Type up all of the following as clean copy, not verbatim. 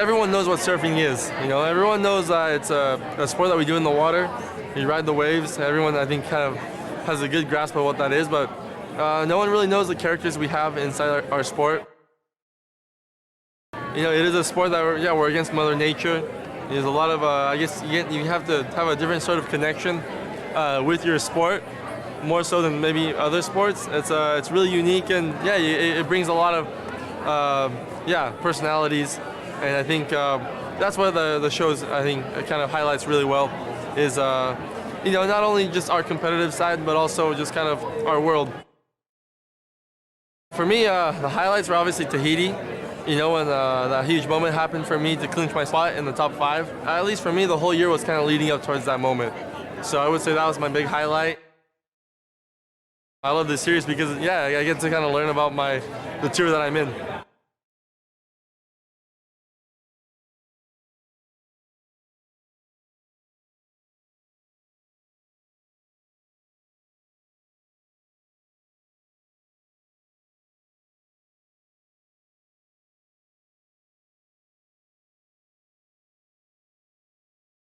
Everyone knows what surfing is. You know, everyone knows it's a sport that we do in the water. You ride the waves. Everyone, I think, kind of has a good grasp of what that is, but no one really knows the characters we have inside our sport. You know, it is a sport that we're against Mother Nature. There's a lot of, I guess you have to have a different sort of connection with your sport, more so than maybe other sports. It's really unique, and yeah, it brings a lot of personalities, and I think that's what the shows, I think, kind of highlights really well is you know, not only just our competitive side, but also just kind of our world. For me, the highlights were obviously Tahiti. You know, when that huge moment happened for me to clinch my spot in the top 5. At least for me, the whole year was kind of leading up towards that moment. So I would say that was my big highlight. I love this series because, yeah, I get to kind of learn about the tour that I'm in.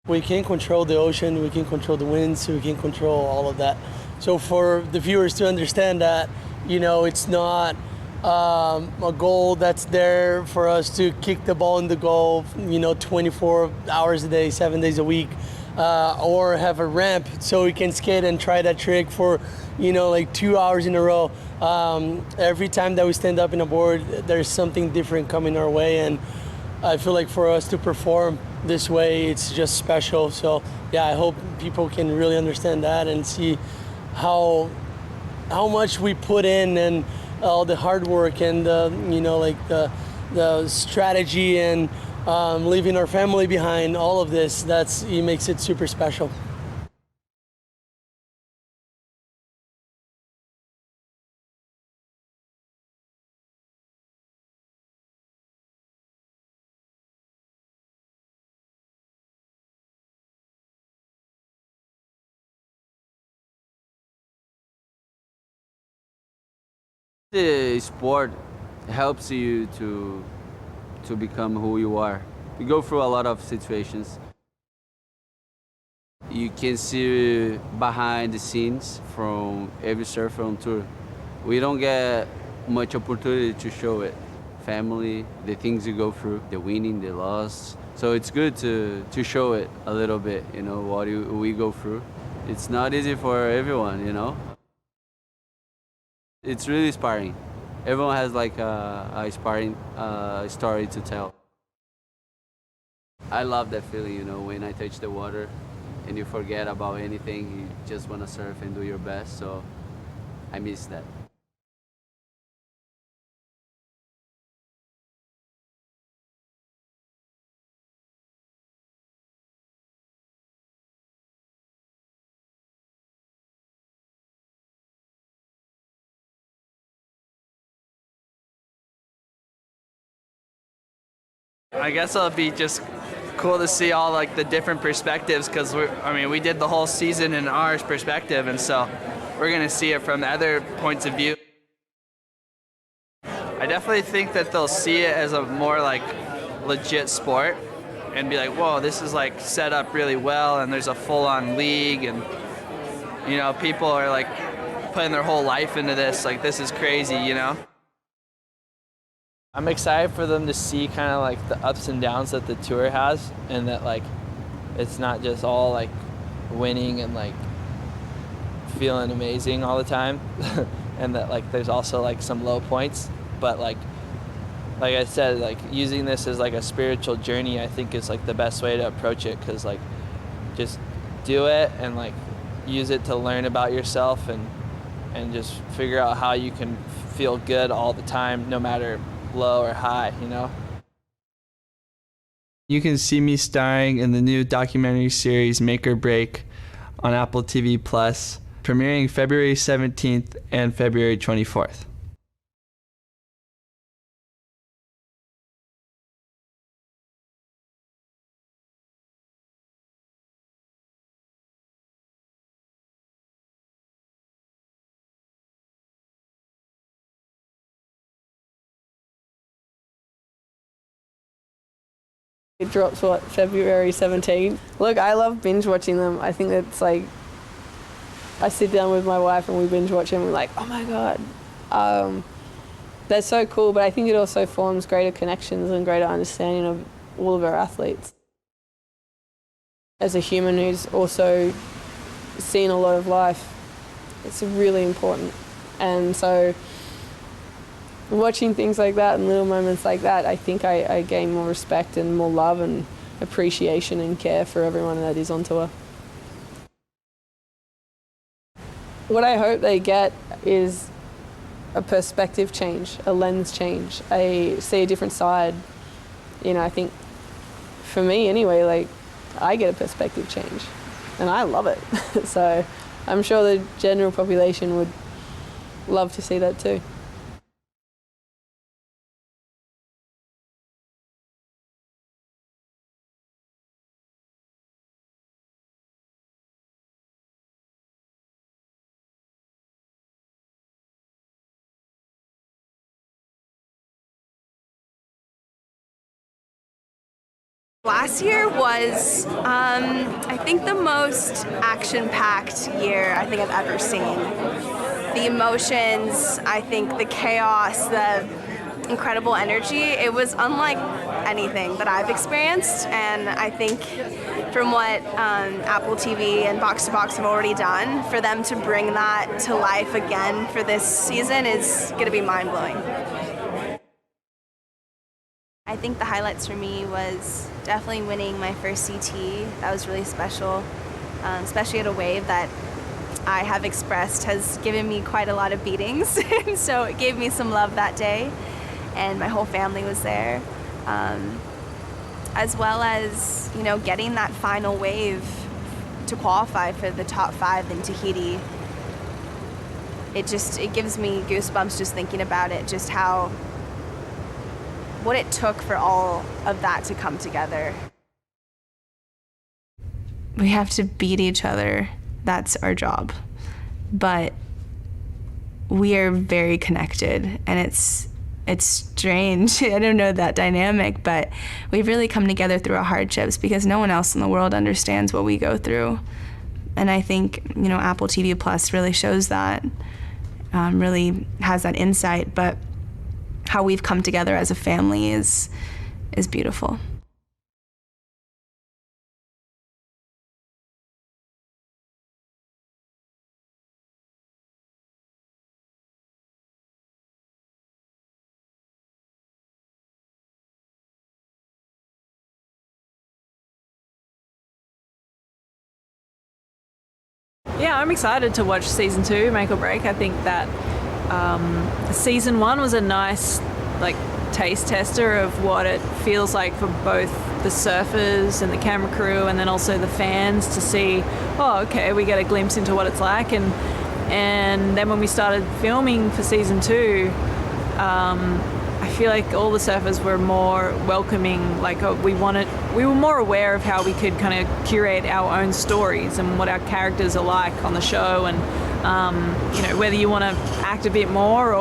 We can control the ocean, we can control the winds, we can control all of that. So for the viewers to understand that, you know, it's not a goal that's there for us to kick the ball in the goal, you know, 24 hours a day, 7 days a week, or have a ramp so we can skate and try that trick for, you know, like 2 hours in a row. Every time that we stand up in a board, there's something different coming our way, and I feel like for us to perform this way, it's just special. So yeah, I hope people can really understand that and see how much we put in, and all the hard work, and you know, like the strategy, and leaving our family behind. All of this, it makes it super special. The sport helps you to become who you are. You go through a lot of situations. You can see behind the scenes from every surfer on tour. We don't get much opportunity to show it. Family, the things you go through, the winning, the loss. So it's good to show it a little bit, you know, what we go through. It's not easy for everyone, you know. It's really inspiring. Everyone has like a inspiring story to tell. I love that feeling, you know, when I touch the water and you forget about anything, you just want to surf and do your best, so I miss that. I guess it'll be just cool to see all like the different perspectives, because we did the whole season in our perspective, and so we're gonna see it from the other points of view. I definitely think that they'll see it as a more like legit sport and be like, whoa, this is like set up really well, and there's a full-on league, and you know, people are like putting their whole life into this. Like, this is crazy, you know? I'm excited for them to see kind of like the ups and downs that the tour has, and that like it's not just all like winning and like feeling amazing all the time and that like there's also like some low points, but like I said, like using this as like a spiritual journey, I think is like the best way to approach it, because like just do it and like use it to learn about yourself, and just figure out how you can feel good all the time, no matter low or high, you know? You can see me starring in the new documentary series Make or Break on Apple TV+, premiering February 17th and February 24th. It drops, February 17th. Look, I love binge watching them. I think it's like, I sit down with my wife and we binge watch them and we're like, oh my God. They're so cool, but I think it also forms greater connections and greater understanding of all of our athletes. As a human who's also seen a lot of life, it's really important. And so watching things like that and little moments like that, I think I gain more respect and more love and appreciation and care for everyone that is on tour. What I hope they get is a perspective change, a lens change, see a different side. You know, I think for me anyway, like, I get a perspective change and I love it. So I'm sure the general population would love to see that too. Last year was, I think, the most action-packed year I think I've ever seen. The emotions, I think the chaos, the incredible energy, it was unlike anything that I've experienced, and I think from what Apple TV and Box to Box have already done, for them to bring that to life again for this season is going to be mind-blowing. I think the highlights for me was definitely winning my first CT. That was really special, especially at a wave that I have expressed has given me quite a lot of beatings. So it gave me some love that day, and my whole family was there. As well as, you know, getting that final wave to qualify for the top 5 in Tahiti. It gives me goosebumps just thinking about it, just what it took for all of that to come together. We have to beat each other. That's our job. But we are very connected, and it's strange. I don't know that dynamic, but we've really come together through our hardships because no one else in the world understands what we go through. And I think, you know, Apple TV Plus really shows that, really has that insight, but how we've come together as a family is beautiful. Yeah, I'm excited to watch season 2, Make or Break. I think that season 1 was a nice taste tester of what it feels like for both the surfers and the camera crew, and then also the fans to see, oh, okay, we get a glimpse into what it's like. And then when we started filming for season 2, I feel like all the surfers were more welcoming. We were more aware of how we could kind of curate our own stories and what our characters are like on the show, and you know, whether you want to act a bit more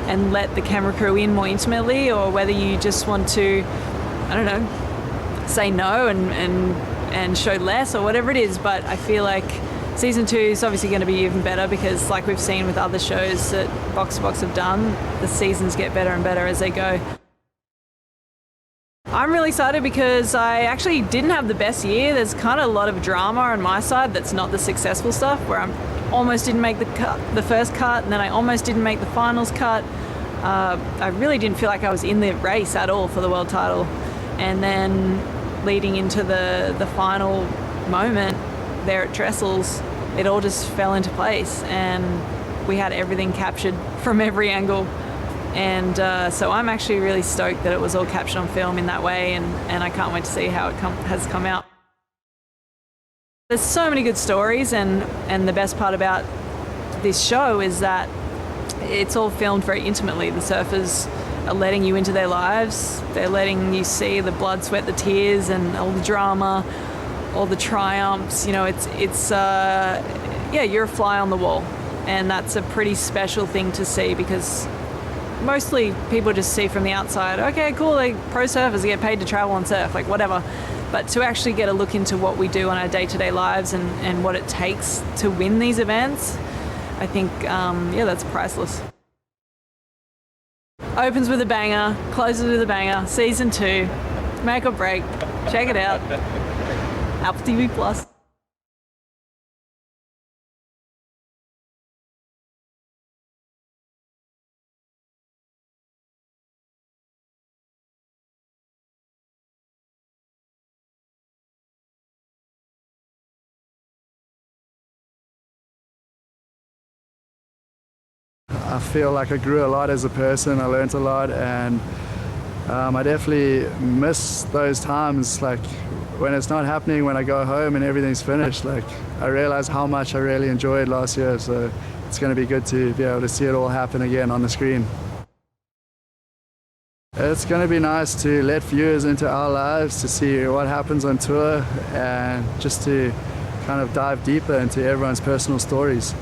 and let the camera crew in more intimately, or whether you just want to, I don't know, say no and show less or whatever it is. But I feel like season 2 is obviously going to be even better because, like we've seen with other shows that Box to Box have done, the seasons get better and better as they go. I'm really excited because I actually didn't have the best year. There's kind of a lot of drama on my side that's not the successful stuff, where I almost didn't make the first cut, and then I almost didn't make the finals cut. I really didn't feel like I was in the race at all for the world title. And then leading into the final moment there at Trestles, it all just fell into place, and we had everything captured from every angle. And so I'm actually really stoked that it was all captured on film in that way, and I can't wait to see how it has come out. There's so many good stories, and the best part about this show is that it's all filmed very intimately. The surfers are letting you into their lives. They're letting you see the blood, sweat, the tears, and all the drama, all the triumphs. You know, yeah, you're a fly on the wall, and that's a pretty special thing to see because mostly people just see from the outside, okay, cool, like pro surfers get paid to travel and surf, like whatever. But to actually get a look into what we do on our day-to-day lives and what it takes to win these events, I think, that's priceless. Opens with a banger, closes with a banger, season 2, make or break, check it out, Apple TV Plus. I feel like I grew a lot as a person, I learned a lot, and I definitely miss those times, like when it's not happening, when I go home and everything's finished. Like I realize how much I really enjoyed last year, so it's going to be good to be able to see it all happen again on the screen. It's going to be nice to let viewers into our lives, to see what happens on tour, and just to kind of dive deeper into everyone's personal stories.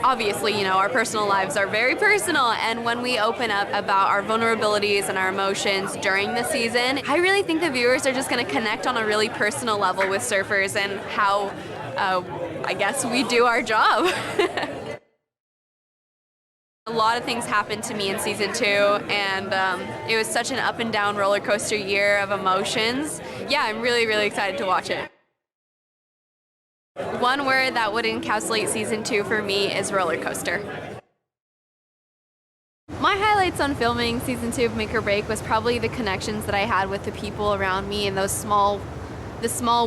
Obviously, you know, our personal lives are very personal, and when we open up about our vulnerabilities and our emotions during the season, I really think the viewers are just going to connect on a really personal level with surfers and how, I guess, we do our job. A lot of things happened to me in season 2, and it was such an up and down roller coaster year of emotions. Yeah, I'm really, really excited to watch it. One word that would encapsulate season 2 for me is roller coaster. My highlights on filming season 2 of Make or Break was probably the connections that I had with the people around me and the small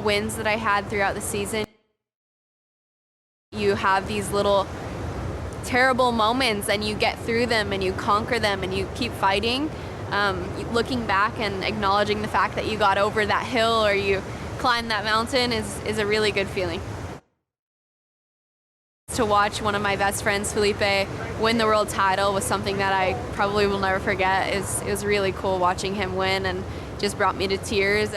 wins that I had throughout the season. You have these little terrible moments and you get through them and you conquer them and you keep fighting. Looking back and acknowledging the fact that you got over that hill or you climbed that mountain is a really good feeling. To watch one of my best friends, Filipe, win the world title was something that I probably will never forget. It was really cool watching him win and just brought me to tears.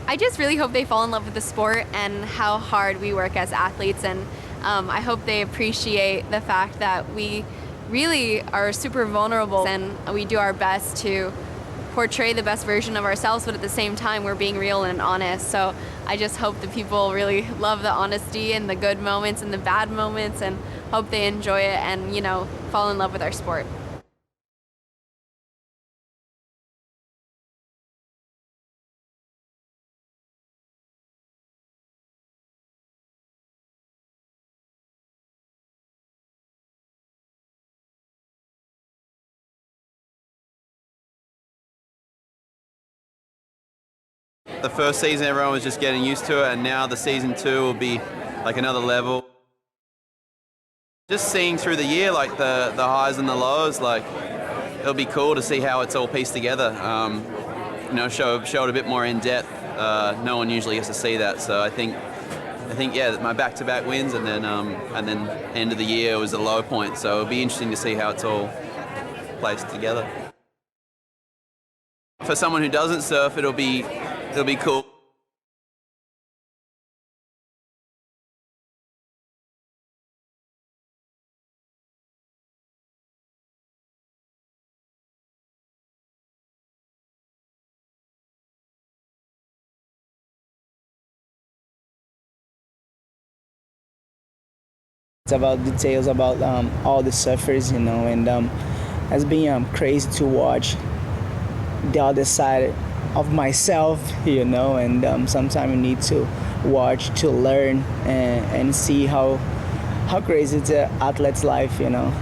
I just really hope they fall in love with the sport and how hard we work as athletes, and I hope they appreciate the fact that we really are super vulnerable and we do our best to portray the best version of ourselves, but at the same time we're being real and honest. So I just hope that people really love the honesty and the good moments and the bad moments, and hope they enjoy it and, you know, fall in love with our sport. The first season everyone was just getting used to it, and now the season 2 will be like another level. Just seeing through the year, like the highs and the lows, like it'll be cool to see how it's all pieced together. You know, show it a bit more in depth. No one usually gets to see that, so I think yeah, my back-to-back wins and then end of the year was a low point. So it'll be interesting to see how it's all placed together. For someone who doesn't surf, it'll be cool. It's about details about all the surfers, you know, and it's been crazy to watch the other side of myself, you know, and sometimes you need to watch to learn and see how crazy it's an athlete's life, you know.